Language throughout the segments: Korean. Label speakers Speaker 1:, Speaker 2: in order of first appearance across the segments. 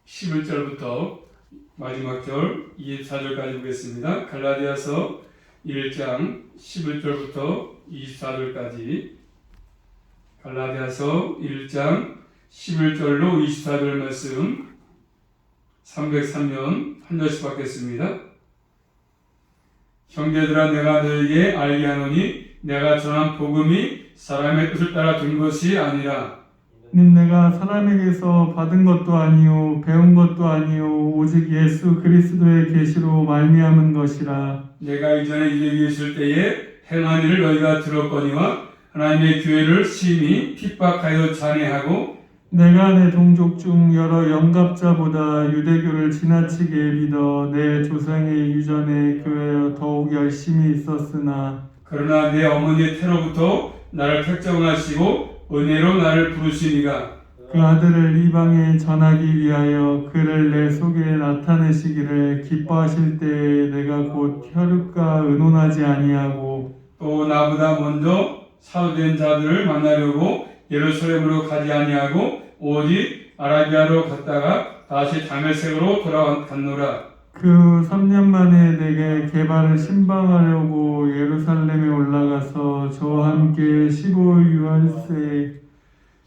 Speaker 1: 11절부터 마지막 절 24절까지 보겠습니다. 갈라디아서 1장 11절부터 24절까지 갈라디아서 1장 11절로 24절 말씀 303년 한 절씩 받겠습니다. 형제들아 내가 너에게 알게 하노니 내가 전한 복음이 사람의 뜻을 따라 된 것이 아니라
Speaker 2: 이는 내가 사람에게서 받은 것도 아니요 배운 것도 아니요 오직 예수 그리스도의 계시로 말미암은 것이라.
Speaker 1: 내가 이전에 이 위에 있을 때에 행한 일을 너희가 들었거니와 하나님의 교회를 심히 핍박하여 잔해하고
Speaker 2: 내가 내 동족 중 여러 영갑자보다 유대교를 지나치게 믿어 내 조상의 유전에 교회여 더욱 열심히 있었으나
Speaker 1: 그러나 내 어머니의 태로부터 나를 택정하시고 은혜로 나를 부르시니가
Speaker 2: 그 아들을 이방에 전하기 위하여 그를 내 속에 나타내시기를 기뻐하실 때에 내가 곧 혈육과 의논하지 아니하고
Speaker 1: 또 나보다 먼저 사도된 자들을 만나려고 예루살렘으로 가지 아니하고 오직 아라비아로 갔다가 다시 다메섹으로 돌아갔노라.
Speaker 2: 그 3년 만에 내게 개발을 신방하려고 예루살렘에 올라가서 저와 함께 15유월세에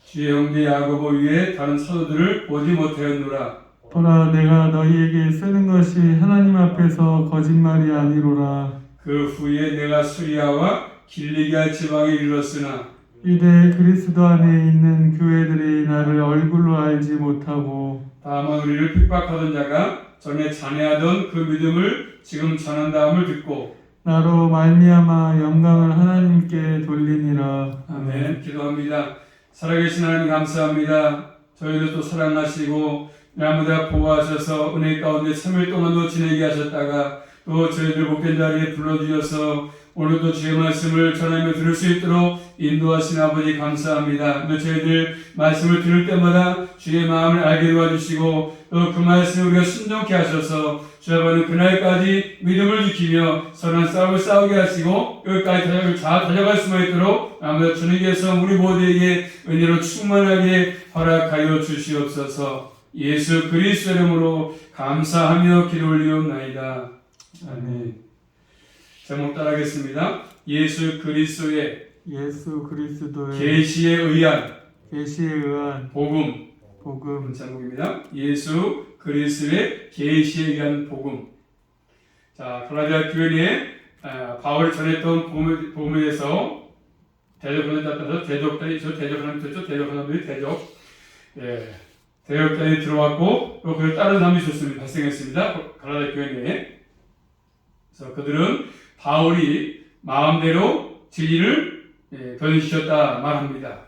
Speaker 1: 주의 형제 야고보 위에 다른 사도들을 보지 못하였노라.
Speaker 2: 보라 내가 너희에게 쓰는 것이 하나님 앞에서 거짓말이 아니로라.
Speaker 1: 그 후에 내가 수리아와 길리기아 지방에 이르렀으나
Speaker 2: 이제 그리스도 안에 있는 교회들이 나를 얼굴로 알지 못하고
Speaker 1: 다만 우리를 핍박하던 자가 전에 잔해하던 그 믿음을 지금 전한다함을 듣고
Speaker 2: 나로 말미암아 영광을 하나님께 돌리니라.
Speaker 1: 아멘. 기도합니다. 살아계신 하나님 감사합니다. 저희를 또 사랑하시고 날마다 보호하셔서 은혜 가운데 3일 동안도 지내게 하셨다가 또 저희들 복된 자리에 불러주셔서 오늘도 주의 말씀을 전하며 들을 수 있도록 인도하신 아버지 감사합니다. 또 저희들 말씀을 들을 때마다 주의 마음을 알게 도와주시고 또 그 말씀을 우리가 순종케 하셔서 주 아버지는 그날까지 믿음을 지키며 선한 싸움을 싸우게 하시고 끝까지 잘 달려갈 수만 있도록 아무도 주님께서 우리 모두에게 은혜로 충만하게 허락하여 주시옵소서. 예수 그리스도 이름으로 감사하며 기도 올리옵나이다. 아멘. 제목 따라하겠습니다. 예수 그리스도의 계시에 의한 복음. 제목입니다. 예수 그리스도의 계시에 의한 복음. 자, 갈라디아 교회에 바울이 전했던 복음에 대해서 대적하는 앞에서 대적단이 들어왔고 또 그를 따르는 사람이 발생했습니다. 갈라디아 교회 내에. 그래서 그들은 바울이 마음대로 진리를 변시켰다 말합니다.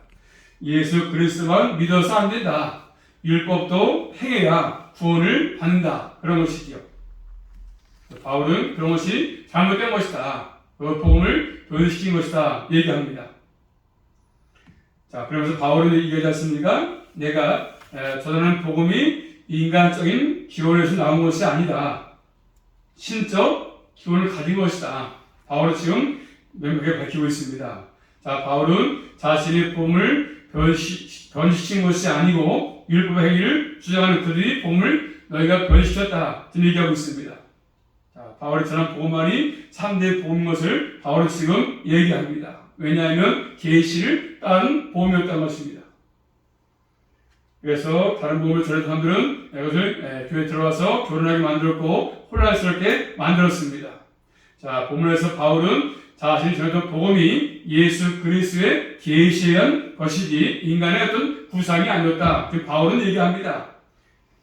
Speaker 1: 예수 그리스도만 믿어서 안 된다. 율법도 행해야 구원을 받는다. 그런 것이지요. 바울은 그런 것이 잘못된 것이다. 그 복음을 변시킨 것이다. 얘기합니다. 자, 그러면서 바울은 얘기하지 않습니까? 내가 전하는 복음이 인간적인 기원에서 나온 것이 아니다. 신적 기원을 가진 것이다. 바울은 지금 명백하게 밝히고 있습니다. 자, 바울은 자신의 복음을 변시킨 것이 아니고 율법의 행위를 주장하는 그들이 복음을 너희가 변시켰다. 지금 얘기하고 있습니다. 자, 바울이 전한 복음만이 3대 복음인 것을 바울은 지금 얘기합니다. 왜냐하면 계시를 따른 복음이었다는 것입니다. 그래서 다른 복음을 전했던 사람들은 이것을 교회에 들어와서 교란하게 만들었고 혼란스럽게 만들었습니다. 자, 본문에서 바울은 자신이 전했던 복음이 예수 그리스도의 계시에 의한 것이지 인간의 어떤 구상이 아니었다. 지금 바울은 얘기합니다.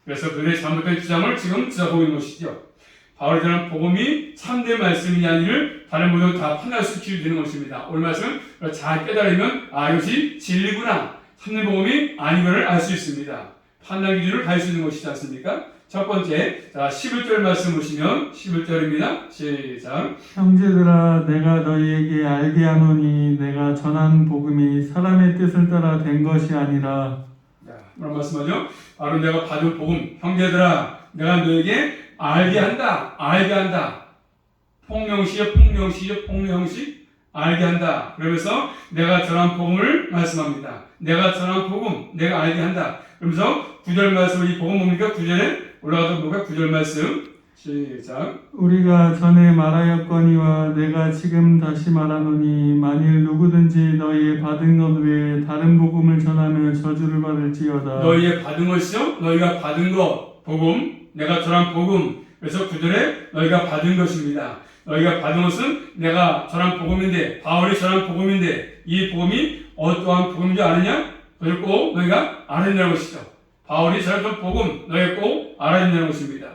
Speaker 1: 그래서 그들의 잘못된 주장을 지금 지적하고 있는 것이죠. 바울이 전한 복음이 참된 말씀이냐 아니를 다른 분들은 다 판단할 수 있게 되는 것입니다. 오늘 말씀을 잘 깨달으면 이것이 진리구나. 참된 복음이 아니면을 알 수 있습니다. 판단 기준을 가질 수 있는 것이지 않습니까? 첫 번째, 자 11절 말씀 보시면 11절입니다. 시작.
Speaker 2: 형제들아 내가 너희에게 알게 하노니 내가 전한 복음이 사람의 뜻을 따라 된 것이 아니라.
Speaker 1: 자, 뭐라고 말씀하죠? 바로 내가 받은 복음. 형제들아 내가 너에게 알게 한다. 폭명시에 알게 한다. 그러면서 내가 전한 복음을 말씀합니다. 내가 전한 복음, 내가 알게 한다. 그러면서 9절 말씀, 이 복음 뭡니까? 9절에 올라가도 뭐가 9절 말씀. 시작.
Speaker 2: 우리가 전에 말하였거니와 내가 지금 다시 말하노니 만일 누구든지 너희의 받은 것 외에 다른 복음을 전하면 저주를 받을지어다.
Speaker 1: 너희의 받은 것이요? 너희가 받은 것, 복음, 내가 전한 복음. 그래서 9절에 너희가 받은 것입니다. 너희가 받은 것은 내가 전한 복음인데, 바울이 전한 복음인데, 이 복음이 어떠한 복음인지 아느냐? 그걸 꼭 너희가 알아야 된다는 것이죠. 바울이 전했던 복음, 너희가 꼭 알아야 된다는 것입니다.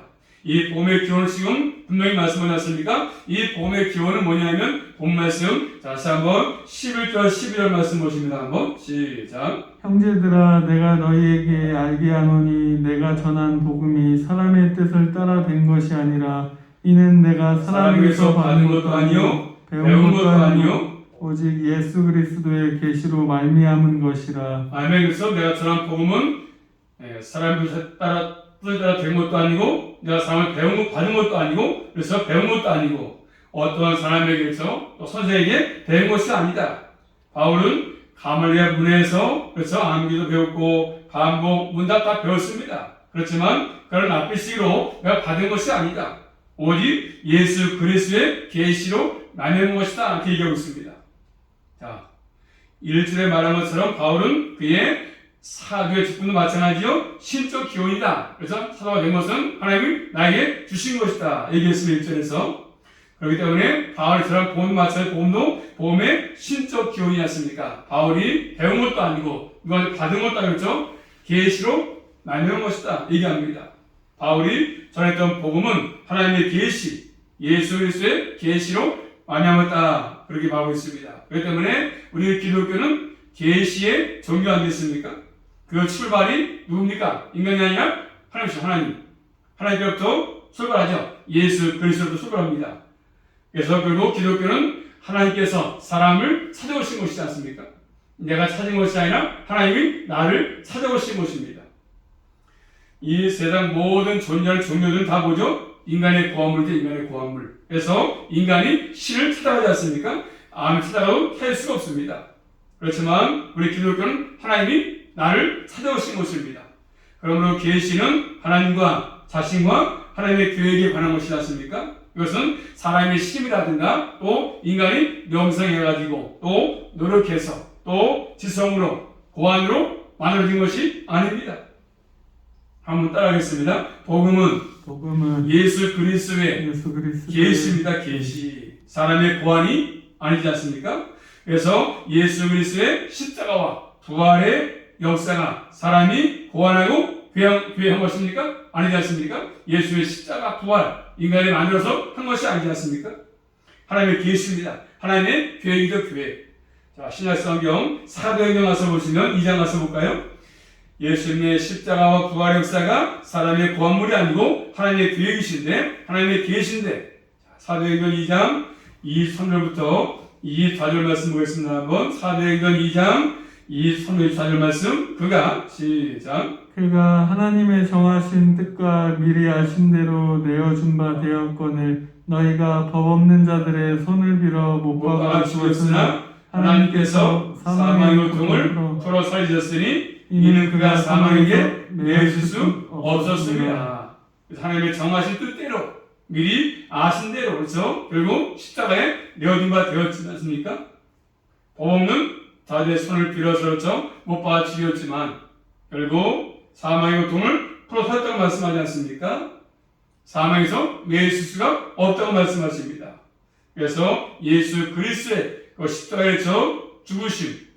Speaker 1: 이 복음의 기원을 지금 분명히 말씀하셨습니까? 이 복음의 기원은 뭐냐면 본 말씀, 다시 한번 11절 12절 말씀 보십니다. 한번 시작.
Speaker 2: 형제들아 내가 너희에게 알게 하노니 내가 전한 복음이 사람의 뜻을 따라 된 것이 아니라 이는 내가 사람에게서 받은 것도 아니요 배운 것도 아니요 오직 예수 그리스도의 계시로 말미암은 것이라.
Speaker 1: 아멘. 그래서 내가 전한 복음은 사람의 뜻을 따라 된 것도 아니고 내가 사람을 배운 것 받은 것도 아니고 그래서 배운 것도 아니고 어떠한 사람에게서 또 선생에게 배운 것이 아니다. 바울은 가말리아 문에서 그래서 암기도 배웠고 반복 문답 다 배웠습니다. 그렇지만 그런 앞비식으로 내가 받은 것이 아니다. 오직 예수 그리스도의 계시로 나뉘는 것이다. 이렇게 얘기하고 있습니다. 자, 1절에 말한 것처럼 바울은 그의 사도의 직분도 마찬가지요. 신적 기원이다. 그래서 사도가 된 것은 하나님이 나에게 주신 것이다. 얘기했습니다. 1절에서. 그렇기 때문에 바울이 전한 복음도 마찬가지 복음도 복음의 신적 기원이었습니까? 바울이 배운 것도 아니고 이건 받은 것도 아니죠. 계시로 나누는 것이다. 얘기합니다. 바울이 전했던 복음은 하나님의 계시, 예수 그리스도의 계시로 말미암았다. 그렇게 말하고 있습니다. 그렇기 때문에 우리 기독교는 계시의 종교 아니겠습니까? 그 출발이 누굽니까? 인간이 아니라 하나님이죠. 하나님. 하나님께로부터 출발하죠. 예수 그리스도로부터 출발합니다. 그래서 결국 기독교는 하나님께서 사람을 찾아오신 것이지 않습니까? 내가 찾은 것이 아니라 하나님이 나를 찾아오신 것입니다. 이 세상 모든 존재하는 종교들은 다 뭐죠? 인간의 고아물이죠. 인간의 고아물. 그래서 인간이 신을 찾아가지 않습니까? 암을 찾아가도 찾을 수가 없습니다. 그렇지만 우리 기독교는 하나님이 나를 찾아오신 것입니다. 그러므로 계시는 하나님과 자신과 하나님의 교회에 관한 것이지 않습니까? 이것은 사람의 힘이라든가 또 인간이 명성해가지고 또 노력해서 또 지성으로 고안으로 만들어진 것이 아닙니다. 한번 따라하겠습니다. 복음은 예수 그리스도의 계시입니다. 계시. 사람의 고안이 아니지 않습니까? 그래서 예수 그리스도의 십자가와 부활의 역사가 사람이 고안하고 교회한 것입니까? 아니지 않습니까? 예수의 십자가 부활 인간이 만들어서 한 것이 아니지 않습니까? 하나님의 계시입니다. 하나님의 교회이죠. 교회. 자, 신약성경 사도행전 가서 보시면 2장 가서 볼까요? 예수님의 십자가와 부활의 역사가 사람의 고안물이 아니고 하나님의 계획이신데 하나님의 계시인데 사도행전 2장 23절부터 24절 말씀 보겠습니다. 한번 사도행전 2장 23절 말씀 그가 시작.
Speaker 2: 그가 하나님의 정하신 뜻과 미리 아신 대로 내어준 바 되었거늘 너희가 법 없는 자들의 손을 빌어 못 박아 죽었으나 하나님께서 사망의 고통을 풀어 살리셨으니 이는 그가 사망에게 내줄 수 없었습니다. 하나님의 정하신 뜻대로 미리 아신 대로 그래서 결국 십자가에 내어준 바 되었지 않습니까? 법 없는 자들의 손을 빌어서 그렇죠. 못 박아 죽였지만 결국 사망의 고통을 풀어 살렸다고 말씀하지 않습니까? 사망에서 내줄 수가 없다고 말씀하십니다. 그래서 예수 그리스도의 그 십자가에서 죽으심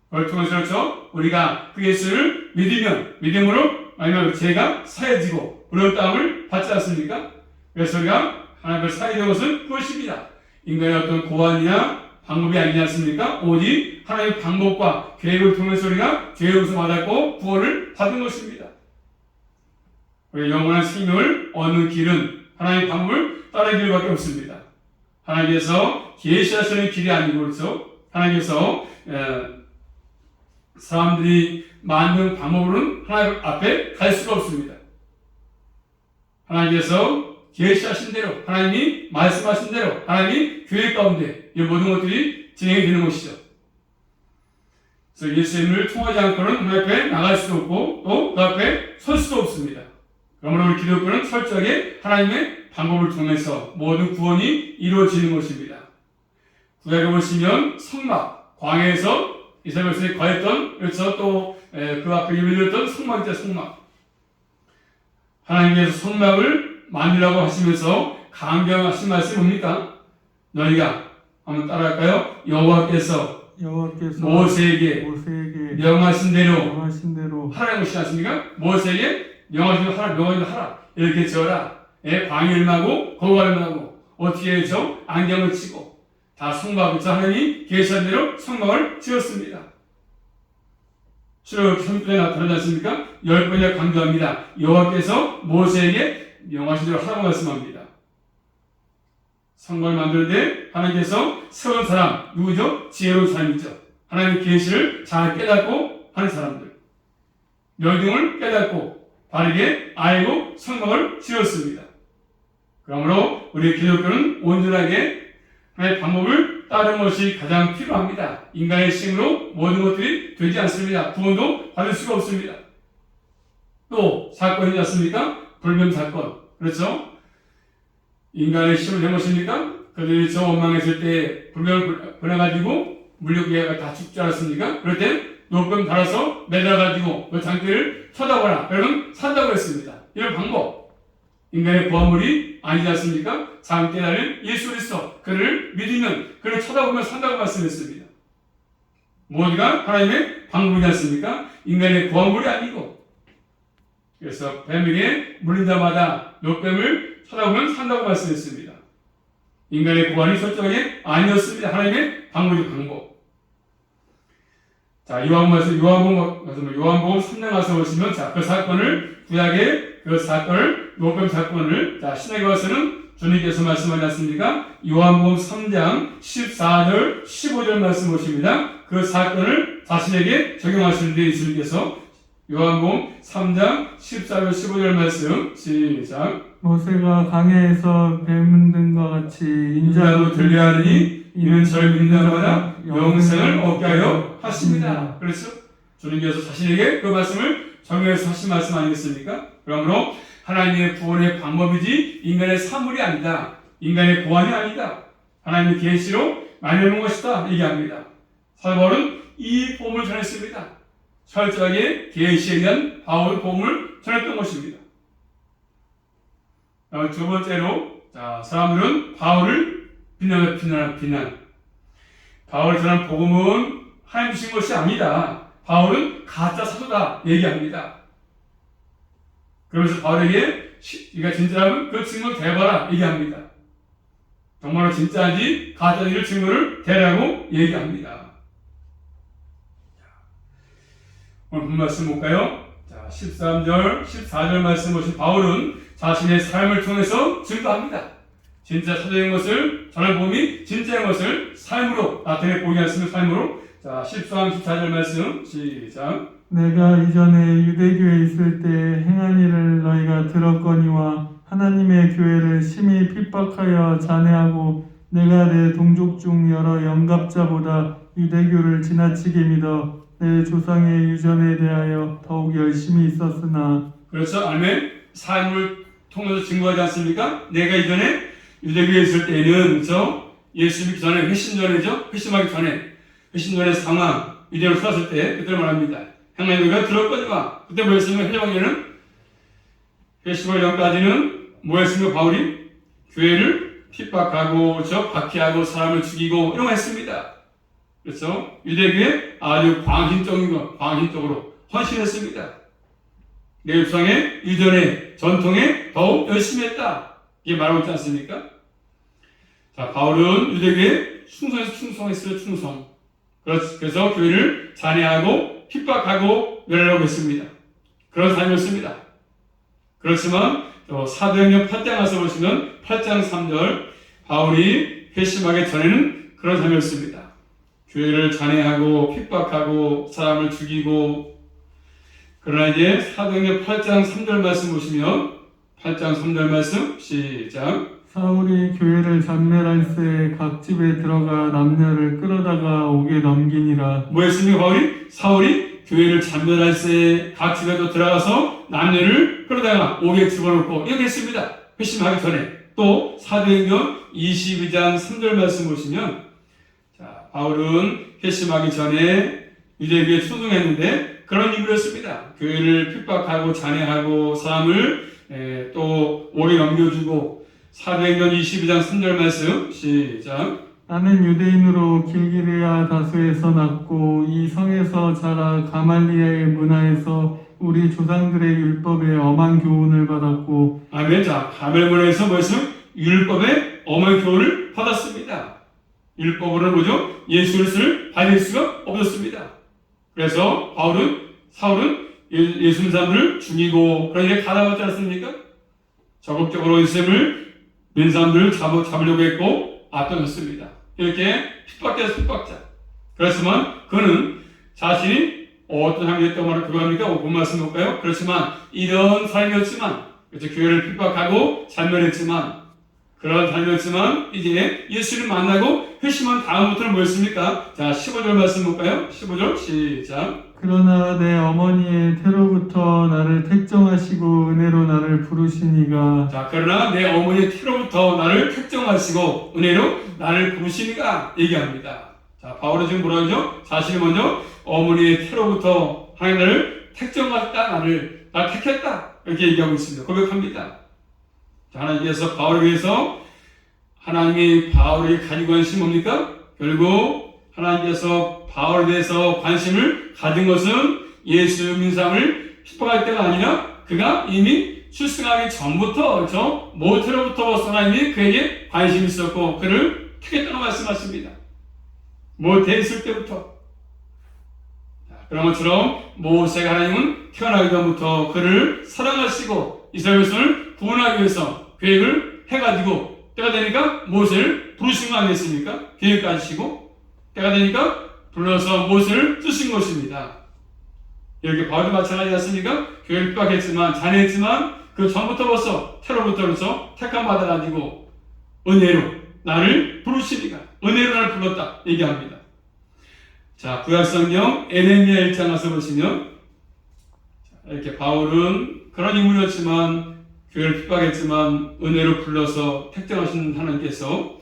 Speaker 2: 그걸 통해서 그렇죠. 우리가 그 예수를 믿으면 믿음으로 아니면 죄가 사해지고 의롭다함을 받지 않습니까? 그래서 우리가 하나님을 사야 되는 것은 그것입니다. 인간의 어떤 고안이나 방법이 아니지 않습니까? 오직 하나님의 방법과 계획을 통해서 우리가 죄의 용서 받았고 구원을 받은 것입니다. 우리 영원한 생명을 얻는 길은 하나님의 방법을 따르는 길밖에 없습니다. 하나님께서 계시하시는 길이 아니고 그렇죠. 하나님께서 사람들이 만든 방법으로는 하나님 앞에 갈 수가 없습니다. 하나님께서 계시하신 대로 하나님이 말씀하신 대로 하나님이 교회 가운데 이 모든 것들이 진행이 되는 것이죠.
Speaker 1: 그래서 예수님을 통하지 않고는 하나님 앞에 나갈 수도 없고 또 그 앞에 설 수도 없습니다. 그러므로 우리 기독교는 철저하게 하나님의 방법을 통해서 모든 구원이 이루어지는 것입니다. 구약에 보시면 성막, 광야에서 이스라엘 백성이 거했던, 그래서 또 그 앞에 열렸던 성막이죠, 성막. 하나님께서 성막을 만들라고 하시면서 강경하신 말씀이 뭡니까? 너희가 한번 따라할까요? 여호와께서 모세에게 명하신 대로 하라는 것이지 않습니까? 모세에게 명하신 대로 하라. 이렇게 지어라. 광야를 마고 거구를 마고 어떻게 해서 안경을 치고 다 성막을 하나님이 계시한 대로 성막을 지었습니다. 출애굽기 3장에 나타나지 않습니까? 10번이나 강조합니다. 여호와께서 모세에게 명하신 대로 하라고 말씀합니다. 성막을 만드는데 하나님께서 세운 사람 누구죠? 지혜로운 사람이죠. 하나님의 계시를 잘 깨닫고 하는 사람들, 명령을 깨닫고 바르게 알고 성막을 지었습니다. 그러므로 우리 기독교는 온전하게 하나님의 방법을 따르는 것이 가장 필요합니다. 인간의 힘으로 모든 것들이 되지 않습니다. 구원도 받을 수가 없습니다. 또 사건이지 않습니까? 불변 사건. 그렇죠? 인간의 힘을 된 것입니까? 그들이 저 원망했을 때 불변을 보내가지고 물력계가 다 죽지 않았습니까? 그럴 때 노금 달아서 매달아가지고 그 장대를 쳐다보라. 그러면 산다고 했습니다. 이런 방법. 인간의 보안물이 아니지 않습니까? 장대에 달린 예수 그리스도, 그를 믿으면, 그를 쳐다보면 산다고 말씀했습니다. 모두가 하나님의 방법이지 않습니까? 인간의 보안물이 아니고. 그래서 뱀에게 물린 자마다 노뱀을 쳐다보면 산다고 말씀했습니다. 인간의 보안이 철저하게 아니었습니다. 하나님의 방법이 방법. 자, 요한복음 3장 가서 보시면, 자, 그 사건을, 구약의 그 사건을, 노뱀 사건을, 자, 신약에 와서는 주님께서 말씀하지 않습니까? 요한복음 3장 14절, 15절 말씀 보십니다. 그 사건을 자신에게 적용하시는데 예수님께서 요한복음 3장 14절, 15절 말씀, 시작.
Speaker 2: 모세가 강야에서 뱀 문든과 같이
Speaker 1: 인자도 들려하니 이는 저를 믿는 자마다 영생을 얻게 하여 하십니다. 그래서 주님께서 자신에게 그 말씀을 적용해서 하신 말씀 아니겠습니까? 그러므로 하나님의 구원의 방법이지 인간의 사물이 아니다. 인간의 고안이 아니다. 하나님의 계시로 만드는 것이다. 얘기합니다. 사도 바울은 이 복음을 전했습니다. 철저하게 계시에 대한 바울의 복음을 전했던 것입니다. 두 번째로, 자, 사람들은 바울을 비난. 바울이 전한 복음은 하나님 주신 것이 아니다. 바울은 가짜 사도다. 얘기합니다. 그러면서 바울에게 네가 진짜라면 그 증거를 대봐라. 얘기합니다. 정말로 진짜인지 가짜인지를 증거를 대라고 얘기합니다. 오늘 본 말씀 볼까요? 자, 13절, 14절 말씀 보신 바울은 자신의 삶을 통해서 증거합니다. 진짜 사도인 것을, 전할 복음이 진짜인 것을 삶으로 나타내 보이지 않습니까? 삶으로. 자, 13, 14절 말씀 시작.
Speaker 2: 내가 이전에 유대교에 있을 때 행한 일을 너희가 들었거니와 하나님의 교회를 심히 핍박하여 잔해하고 내가 내 동족 중 여러 영갑자보다 유대교를 지나치게 믿어 내 조상의 유전에 대하여 더욱 열심히 있었으나.
Speaker 1: 그렇죠. 아멘. 삶을 통해서 증거하지 않습니까? 내가 이전에 유대교에 있을 때는 예수 믿기 전에 회심하기 전에 상황 유대로 살았을 때 그때를 말합니다. 행하는 우리가 들었거니와 그때 뭐였습니까? 회심하기에는 회심하기 전까지는 뭐였습니까? 바울이 교회를 핍박하고 박해하고 사람을 죽이고 이런 거 했습니다. 그래서 유대교에 아주 광신적으로 헌신했습니다. 내 조상의 유전에 전통에 더욱 열심히 했다. 이게 말하고 있지 않습니까? 자, 바울은 유대교에 충성했어요. 충성. 그래서 교회를 잔해하고 핍박하고 멸하려고 했습니다. 그런 삶이었습니다. 그렇지만 사도행전 8장 가서 보시면 8장 3절 바울이 회심하기 전에는 그런 삶이었습니다. 교회를 잔해하고 핍박하고 사람을 죽이고. 그러나 이제 사도행전 8장 3절 말씀 보시면 8장 3절 말씀 시작.
Speaker 2: 사울이 교회를 잔멸할새 각 집에 들어가 남녀를 끌어다가 옥에 넘기니라.
Speaker 1: 뭐 했습니까? 사울이 교회를 잔멸할새 각 집에도 들어가서 남녀를 끌어다가 옥에 집어넣고 이렇게 했습니다. 회심하기 전에. 또 사도행전 22장 3절 말씀 보시면, 자, 바울은 회심하기 전에 유대교에 순종했는데 그런 이유였습니다. 교회를 핍박하고 잔해하고 사람을 또 옥에 넘겨주고. 사도행전 22장 3절 말씀 시작.
Speaker 2: 나는 유대인으로 길기르야 다소에서 났고 이 성에서 자라 가말리아의 문화에서 우리 조상들의 율법에 엄한 교훈을 받았고.
Speaker 1: 아멘. 자, 가멜문화에서 뭐였어요? 율법의 엄한 교훈을 받았습니다. 율법으로는 뭐죠? 예수 그리스도를 받을 수가 없었습니다. 그래서 사울은 예수 믿는 사람들을 죽이고 그러니까 가다왔지 않습니까? 적극적으로 예수님을 믿는 사람들을 잡으려고 했고 앞장섰습니다. 이렇게 핍박자. 그렇지만 그는 자신이 어떤 삶이었다고 말을 그거 합니까? 본 말씀 볼까요? 그렇지만 이런 삶이었지만, 그렇죠? 교회를 핍박하고 잔멸했지만, 그런 삶이었지만 이제 예수를 만나고 회심한 다음부터는 뭐였습니까? 자, 15절 말씀 볼까요? 15절 시작.
Speaker 2: 그러나 내 어머니의 태로부터 나를 택정하시고 은혜로 나를 부르시니가.
Speaker 1: 자, 그러나 내 어머니의 태로부터 나를 택정하시고 은혜로 나를 부르시니가 얘기합니다. 자, 바울은 지금 뭐라고 하죠? 자신이 먼저 어머니의 태로부터 하나님 나를 택정하셨다, 나를 택했다, 이렇게 얘기하고 있습니다. 고백합니다. 자, 하나님께서 바울에 위해서, 하나님이 바울에게 가지고 관심이 뭡니까? 결국 하나님께서 바울에 대해서 관심을 가진 것은 예수 믿는 사람을 핍박할 때가 아니라 그가 이미 출생하기 전부터, 그렇죠? 모태로부터 하나님이 그에게 관심이 있었고 그를 택했다고 말씀하십니다. 모태에 있을 때부터. 그런 것처럼 모세가 하나님은 태어나기 전부터 그를 사랑하시고 이스라엘 백성을 구원하기 위해서 계획을 해가지고 때가 되니까 모세를 부르신 거 아니겠습니까? 계획하시고 때가 되니까 불러서 모세를 쓰신 것입니다. 이렇게 바울도 마찬가지 않습니까? 교회를 핍박했지만 잔해했지만 그 전부터 벌써 태로부터 택함 받아가지고 은혜로 나를 부르시니까 은혜로 나를 불렀다 얘기합니다. 자, 구약성경 에레미야 1장 가서 보시면 이렇게 바울은 그런 인물이었지만 교회를 핍박했지만 은혜로 불러서 택정하신 하나님께서,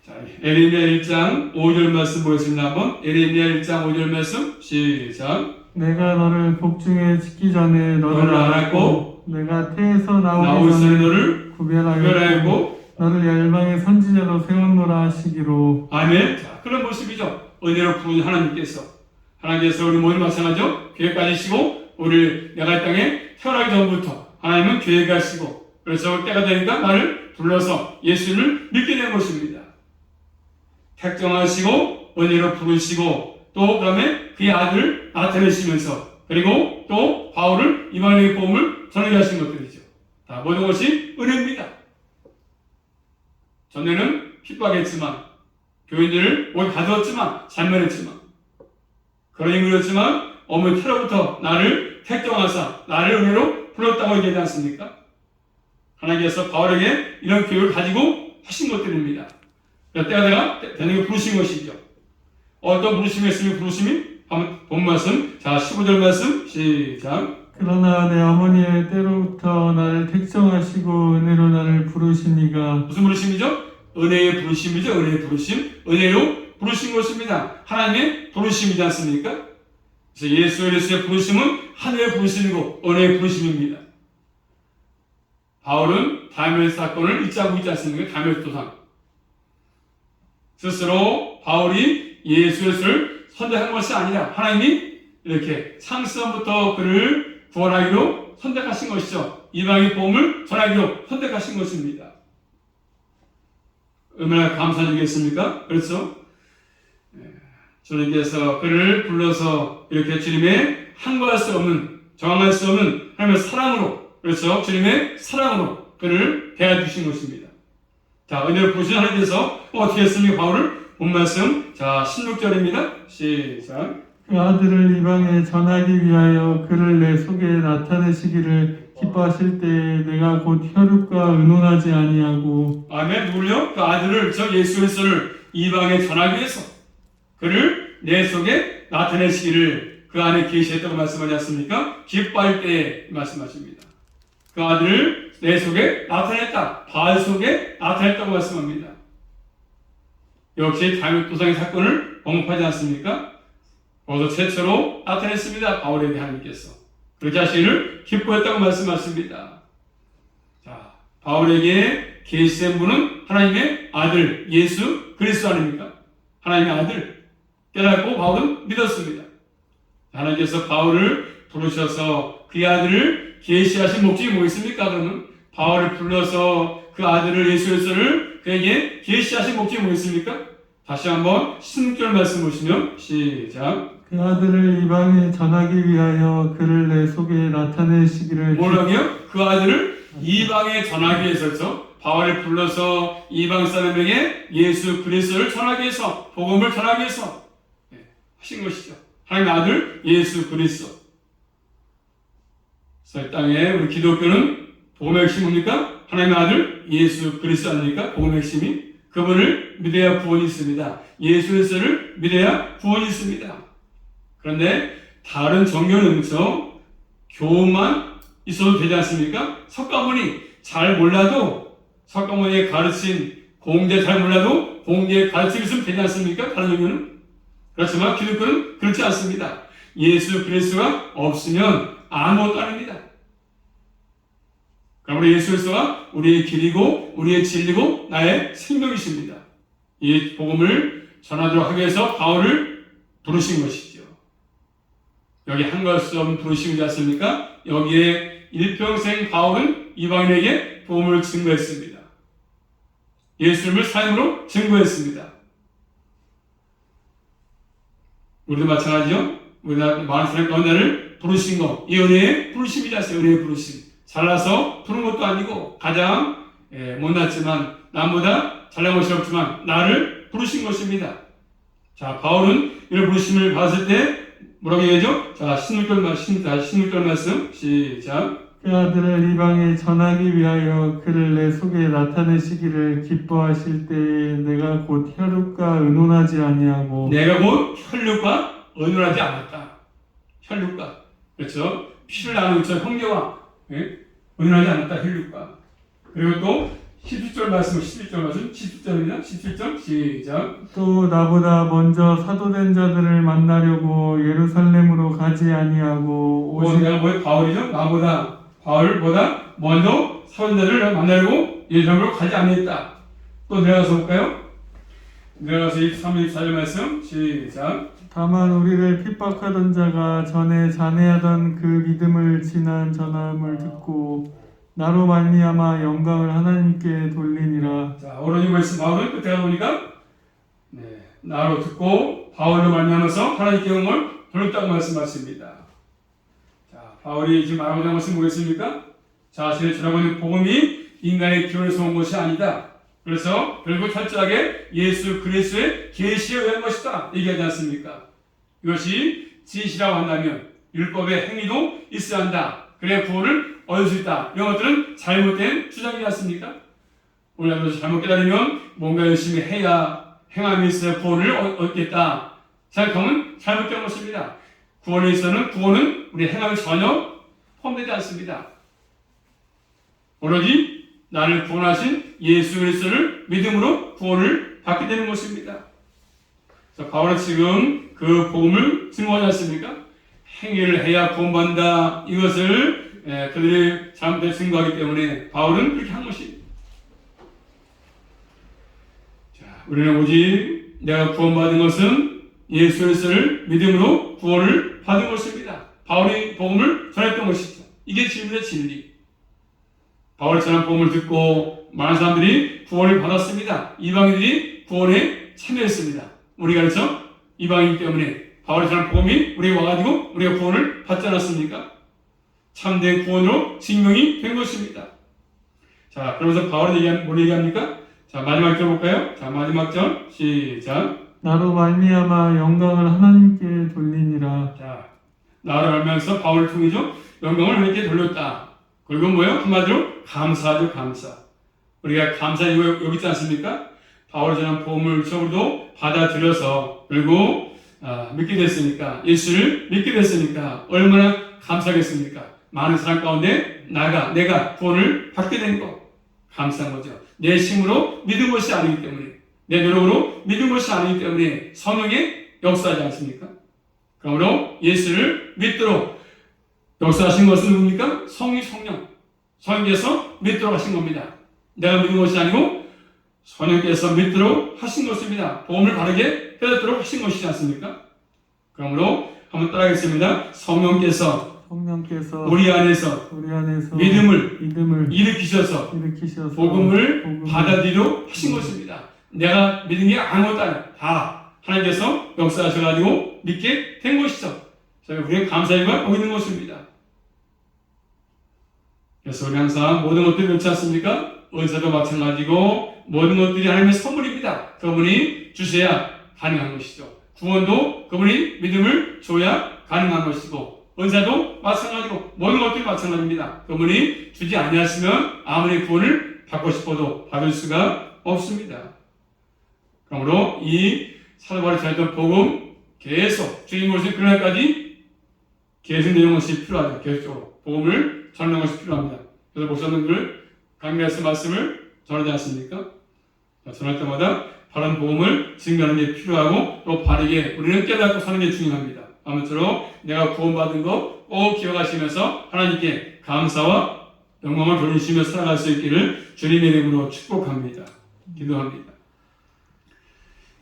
Speaker 1: 자, 에레미야 1장 5절 말씀 보겠습니다. 한번 에레미야 1장 5절 말씀 시작.
Speaker 2: 내가 너를 복중에 짓기 전에 너를 알았고 내가 태에서 나오기 전에
Speaker 1: 너를
Speaker 2: 구별하였고 너를 열방의 선지자로 세웠노라 하시기로.
Speaker 1: 아멘. 자, 그런 모습이죠. 은혜로 부른 하나님께서 우리 모두 마찬가지죠. 계획하시고 우리 내가 이 땅에 태어나기 전부터 하나님은 계획하시고 그래서 때가 되니까 나를 불러서 예수를 믿게 된 것입니다. 택정하시고 은혜로 부르시고 또 그다음에 그의 아들을 나타내시면서 그리고 또 바울을 이방인의 복음을 전하게 하신 것들이죠. 다 모든 것이 은혜입니다. 전에는 핍박했지만 교인들을 오래 가두었지만 잔멸했지만 그런 인물이었지만 어머니 태로부터 나를 택정하사 나를 은혜로 불렀다고 얘기하지 않습니까? 하나님께서 바울에게 이런 교육을 가지고 하신 것들입니다. 때가 되는 게 부르신 것이죠. 어떤 부르심이 있으면 부르심이 본 말씀, 자 15절 말씀 시작.
Speaker 2: 그러나 내 어머니의 때로부터 나를 택정하시고 은혜로 나를 부르시니가.
Speaker 1: 무슨 부르심이죠? 은혜의 부르심이죠. 은혜의 부르심, 은혜로 부르신 것입니다. 하나님의 부르심이지 않습니까? 그래서 예수 그리스도의 부르심은 하늘의 부르심이고 은혜의 부르심입니다. 바울은 다메섹 사건을 잊지 않고 있지 않습니까? 다메섹 도상 스스로 바울이 예수 그리스도를 선택한 것이 아니라 하나님이 이렇게 창세전부터 그를 구원하기로 선택하신 것이죠. 이방의 복음을 전하기로 선택하신 것입니다. 얼마나 감사드리겠습니까? 그렇죠? 주님께서 그를 불러서 이렇게 주님의 항거할 수 없는, 저항할 수 없는 하나님의 사랑으로, 그렇죠? 주님의 사랑으로 그를 대해주신 것입니다. 자, 은혜를 부르신 하나님께서 어떻게 했습니까? 바울을? 본 말씀, 자 16절입니다. 시작.
Speaker 2: 그 아들을 이방에 전하기 위하여 그를 내 속에 나타내시기를 기뻐하실 때 내가 곧 혈육과 의논하지 아니하고
Speaker 1: 아멘. 누굴요? 그 아들을, 저 예수 그리스도를 이방에 전하기 위해서 그를 내 속에 나타내시기를 그 안에 계시했다고 말씀하지 않습니까? 기뻐할 때 말씀하십니다. 그 아들을 내 속에 나타냈다. 바알 속에 나타냈다고 말씀합니다. 역시 다윗 도상의 사건을 언급하지 않습니까? 거기서 최초로 나타냈습니다. 바울에게 하나님께서. 그렇게 하시기를 기뻐했다고 말씀하십니다. 자, 바울에게 계시된 분은 하나님의 아들 예수 그리스도 아닙니까? 하나님의 아들 깨닫고 바울은 믿었습니다. 하나님께서 바울을 부르셔서 그 아들을 계시하신 목적이 뭐겠습니까? 그러면 바울을 불러서 그 아들을 예수 그리스도를 그에게 계시하신 목적이 뭐겠습니까? 다시 한번 16절 말씀 보시면 시작.
Speaker 2: 그 아들을 이방에 전하기 위하여 그를 내 속에 나타내시기를
Speaker 1: 뭐라고요? 그 아들을 이방에 전하기 위해서죠. 바울을 불러서 이방 사람에게 예수 그리스도를 전하기 위해서 복음을 전하기 위해서 하신 것이죠. 하나님의 아들 예수 그리스도. 그래서 이 땅에 우리 기독교는 복음의 핵심이 뭡니까? 하나님의 아들 예수 그리스도 아닙니까? 복음의 핵심이 그분을 믿어야 구원이 있습니다. 예수 그리스도를 믿어야 구원이 있습니다. 그런데 다른 종교는 그렇죠? 교만 있어도 되지 않습니까? 석가모니 잘 몰라도 석가모니의 가르친 공제 잘 몰라도 공제의 가르침이 있으면 되지 않습니까? 다른 종교는? 그렇지만 기독교는 그렇지 않습니다. 예수 그리스도가 없으면 아무것도 아닙니다. 그럼 우리 예수 그리스도가 우리의 길이고 우리의 진리고 나의 생명이십니다. 이 복음을 전하도록 하기 위해서 바울을 부르신 것이죠. 여기 한 것도 없는 부르심이지 않습니까? 여기에 일평생 바울은 이방인에게 복음을 증거했습니다. 예수님을 삶으로 증거했습니다. 우리도 마찬가지죠. 우리가 많은 사람 가운데를 부르신 거, 이 은혜의 부르심이지 않습니까? 은혜의 부르심. 잘나서 부른 것도 아니고 가장 못났지만 남보다 잘난 것이 없지만 나를 부르신 것입니다. 자, 바울은 이런 부르심을 받았을 때 뭐라고 얘기하죠? 자, 16절 말씀 시작.
Speaker 2: 그 아들을 이방에 전하기 위하여 그를 내 속에 나타내시기를 기뻐하실 때에 내가 곧 혈육과 의논하지 아니하고
Speaker 1: 내가 곧 혈육과 의논하지 않았다. 혈육과 그렇죠? 피를 나누는 저 형제와 의논하지 않았다. 혈육과. 그리고 또 17절 말씀, 17절입니다. 17절 시작.
Speaker 2: 또 나보다 먼저 사도된 자들을 만나려고 예루살렘으로 가지 아니하고
Speaker 1: 내가 뭐예요? 바울이죠? 나보다 바울보다 먼저 사도자들을 만나려고 예루살렘으로 가지 아니했다. 또 내려가서 볼까요? 내려가서 23, 24절 말씀 시작.
Speaker 2: 다만 우리를 핍박하던 자가 전에 잔해하던 그 믿음을 지난 전함을 듣고 나로 말미암아 영광을 하나님께 돌리니라.
Speaker 1: 자, 오른이 말씀 바울은 끝에 가보니까 나로 듣고 바울로 말미암아서 하나님께 영광을 돌렸다고 말씀하십니다. 자, 바울이 지금 말하고자 하는 것은 뭐겠습니까? 자신의 전하고 있는 복음이 인간의 기원에서 온 것이 아니다. 그래서 결국 철저하게 예수 그리스도의 계시에 의한 것이다 얘기하지 않습니까? 이것이 진실이라고 한다면 율법의 행위도 있어야 한다. 그래야 구원을 얻을 수 있다. 이런 것들은 잘못된 주장이지 않습니까? 우리가 잘못 깨달으면 뭔가 열심히 해야 행함이 있어야 구원을 얻겠다 생각하면 잘못된 것입니다. 구원에 있어서는 구원은 우리 행함이 전혀 포함되지 않습니다. 오로지 나를 구원하신 예수 그리스도를 믿음으로 구원을 받게 되는 것입니다. 그래서 바울은 지금 그 복음을 증거하지 않습니까? 행위를 해야 구원받는다. 이것을 그들이 잘못된 증거하기 때문에 바울은 그렇게 한 것입니다. 자, 우리는 오직 내가 구원받은 것은 예수 그리스도를 믿음으로 구원을 받은 것입니다. 바울이 복음을 전했던 것이죠. 이게 진리의 진리. 바울이 전한 복음을 듣고 많은 사람들이 구원을 받았습니다. 이방인들이 구원에 참여했습니다. 우리가 그렇죠? 이방인 때문에 바울이 전한 복음이 우리에게 와가지고 우리가 구원을 받지 않았습니까? 참된 구원으로 증명이 된 것입니다. 자, 그러면서 바울이 뭘 얘기합니까? 자, 마지막 절 볼까요? 자, 마지막 절 시작.
Speaker 2: 나로 말미암아 영광을 하나님께 돌리니라.
Speaker 1: 자, 나를 알면서 바울을 통해서 영광을 하나님께 돌렸다. 그리고 뭐요? 한마디로 감사하죠, 감사. 우리가 감사 이유가 여기 있지 않습니까? 바울이 전한 복음을 적으로도 받아들여서 그리고 믿게 됐으니까, 예수를 믿게 됐으니까 얼마나 감사하겠습니까? 많은 사람 가운데 내가 구원을 받게 된 것, 감사한 거죠. 내 힘으로 믿은 것이 아니기 때문에, 내 노력으로 믿은 것이 아니기 때문에 성령의 역사하지 않습니까? 그러므로 예수를 믿도록 역사하신 것은 누굽니까? 성령께서 믿도록 하신 겁니다. 내가 믿는 것이 아니고 성령께서 믿도록 하신 것입니다. 복음을 바르게 해드도록 하신 것이지 않습니까? 그러므로 한번 따라하겠습니다. 성령께서 우리 안에서 믿음을 일으키셔서 복음을 받아들이도록 하신 것입니다. 내가 믿은 게 아무것도 아니야. 다 하나님께서 역사하셔가지고 믿게 된 것이죠. 우리의 감사의가 여기 있는 것입니다. 그래서 우리 항상 모든 것들이 그렇지 않습니까? 은사도 마찬가지고 모든 것들이 하나님의 선물입니다. 그분이 주셔야 가능한 것이죠. 구원도 그분이 믿음을 줘야 가능한 것이고, 은사도 마찬가지고 모든 것들이 마찬가지입니다. 그분이 주지 아니하시면 아무리 구원을 받고 싶어도 받을 수가 없습니다. 그러므로 이 사도 바울이 전했던 복음 계속 주님 오실 그날까지 계속 내는 것이 필요하죠. 계속적으로 복음을 전하는 것이 필요합니다. 그래서 목사님들 강의에서 말씀을 전하지 않습니까? 전할 때마다 바른 복음을 증거하는 게 필요하고 또 바르게 우리는 깨닫고 사는 게 중요합니다. 아무쪼록 내가 구원받은 거 꼭 기억하시면서 하나님께 감사와 영광을 돌리시며 살아갈 수 있기를 주님의 이름으로 축복합니다. 기도합니다.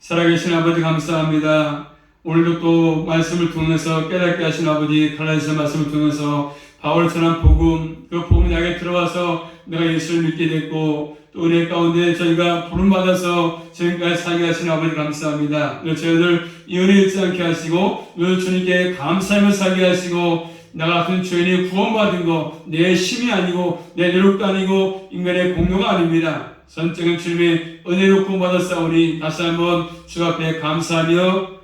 Speaker 1: 살아계신 아버지 감사합니다. 오늘도 또 말씀을 통해서 깨닫게 하신 아버지, 갈라디아서 말씀을 통해서 바울이 전한 복음, 그 복음이 나에게 들어와서 내가 예수를 믿게 됐고 또 은혜 가운데 저희가 부름받아서 지금까지 살게 하신 아버지 감사합니다. 저희들 이 은혜 잊지 않게 하시고 늘 주님께 감사하며 살게 하시고 나 같은 죄인이 구원받은 거 내 힘이 아니고 내 노력도 아니고 인간의 공로가 아닙니다. 선적인 주님의 은혜로 구원받았사오니 다시 한번 주 앞에 감사하며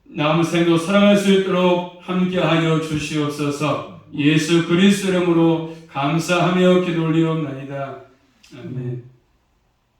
Speaker 1: 남은 생도 살아갈 수 있도록 함께하여 주시옵소서. 예수 그리스도 이름으로 감사하며 기도 올리옵나이다. 아멘.